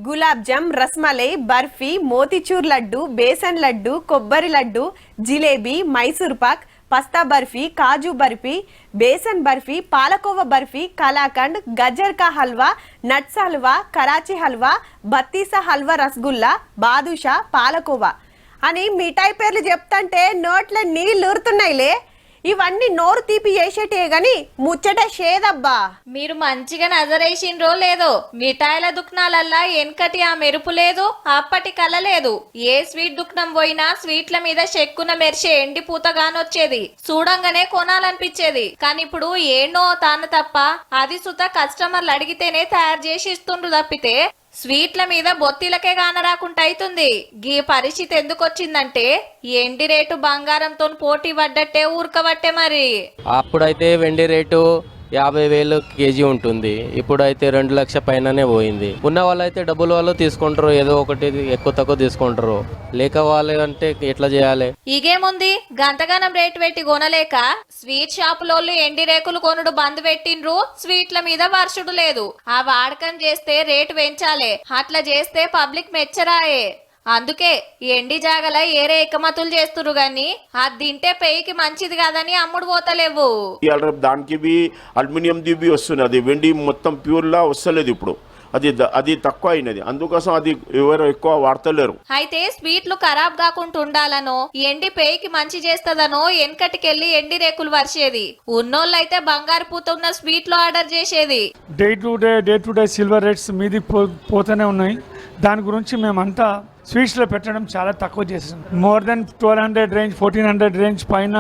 గులాబ్ జామ్, రస్మలై, బర్ఫీ, మోతిచూర్ లడ్డు, బేసన్ లడ్డు, కొబ్బరి లడ్డు, జిలేబీ, మైసూర్ పాక్, పస్తా బర్ఫీ, కాజు బర్ఫీ, బేసన్ బర్ఫీ, పాలకోవా బర్ఫీ, కలాకండ్, గజర్ కా హల్వా, నట్స్ హల్వా, కరాచీ హల్వా, బత్తీసా హల్వా, రసగుల్లా, బాదుషా, పాలకోవా అని మిఠాయి పేర్లు చెప్తంటే నోట్ల నీళ్ళు ఊరుతున్నాయిలే. ఇవన్నీ నోరు తీపి చేసేటే గాని ముచ్చట షేదబ్బా. మీరు మంచిగా నజరేసిండ్రో లేదో, మిఠాయిల దుకాణాలల్లా ఎన్కటి ఆ మెరుపు లేదు, అప్పటి కల లేదు. ఏ స్వీట్ దుకాణం పోయినా స్వీట్ల మీద చెక్కున మెరిసే ఎండి పూతగానొచ్చేది, చూడంగానే కొనాలనిపించేది. కానీ ఇప్పుడు ఏనో తాను తప్ప అది సుత కస్టమర్లు అడిగితేనే తయారు చేసి ఇస్తుండ్రు తప్పితే స్వీట్ల మీద బొత్తిలకే కానరాకుండా అవుతుంది. గీ పరిస్థితి ఎందుకు వచ్చిందంటే ఎండి రేటు బంగారంతో పోటీ పడ్డట్టే ఊరకబట్టే మరి. అప్పుడైతే వెండి రేటు 50,000 కేజీ ఉంటుంది, ఇప్పుడైతే 2 లక్షల పైననే పోయింది. ఉన్న వాళ్ళైతే డబ్బులు వాళ్ళు తీసుకుంటారు, ఏదో ఒకటి ఎక్కువ తక్కువ తీసుకుంటారు. లేక వాళ్ళు అంటే ఎట్లా చేయాలి? ఇగేముంది, గంతగానం రేటు పెట్టి కొనలేక స్వీట్ షాపులోళ్ళు ఎండి రేకులు కొనుడు బంద్ పెట్టిండ్రు, స్వీట్ల మీద వర్షుడు లేదు. ఆ వాడకం చేస్తే రేటు పెంచాలే, అట్లా చేస్తే పబ్లిక్ మెచ్చరాయే. అందుకే ఎండి జాగల ఏరే ఎక్కమతులు చేస్తురు గాని అది తింటే పేయికి మంచిది కాదని అమ్ముడు పోతలేవు. దానికి అల్యూమినియం దిబి వస్తుంది, అది వెండి మొత్తం ప్యూర్ లా వస్తలేదు ఇప్పుడు. అది తక్కువ అయినది, అందుకోసం అది ఎవరు ఎక్కువ వాడతలేరు. అయితే స్వీట్లు ఖరాబ్ కాకుండా ఉండాలనో ఎండి పేయికి మంచి చేస్తదనో వెనకటికెళ్ళి ఎండి రేకులు వర్షేది. ఉన్నోళ్ళైతే బంగారు పూత ఉన్న స్వీట్లు ఆర్డర్ చేసేది. Day to day silver rates మీది పోతూనే ఉన్నాయి. దాని గురించి మేమంతా స్వీట్స్లో పెట్టడం చాలా తక్కువ చేసాం. మోర్ దెన్ 1200 రేంజ్, 1400 రేంజ్ పైన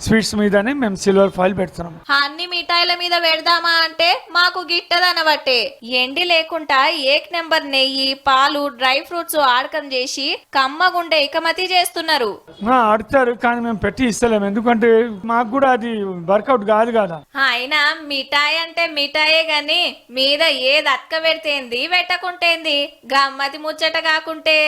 స్వీట్స్ మీదనే మేము సిల్వర్ ఫాయిల్ పెడుతున్నాం. అన్ని మిఠాయిల మీద పెడదామా అంటే మాకు గిట్టదనబట్టే ఎండి లేకుండా ఏక్ నెంబర్ నెయ్యి, పాలు, డ్రై ఫ్రూట్స్ ఆడకం చేసి కమ్మగుండే ఇకమతి చేస్తున్నారు. ఆడతారు కానీ మేము పెట్టి ఇస్తలేము, ఎందుకంటే మాకు కూడా అది వర్కౌట్ కాదు కదా. అయినా మిఠాయి అంటే మిఠాయే గాని మీద ఏది అక్క పెడితేంది పెట్టకుంటేంది, గమ్మతి ముచ్చట కాకుంటే.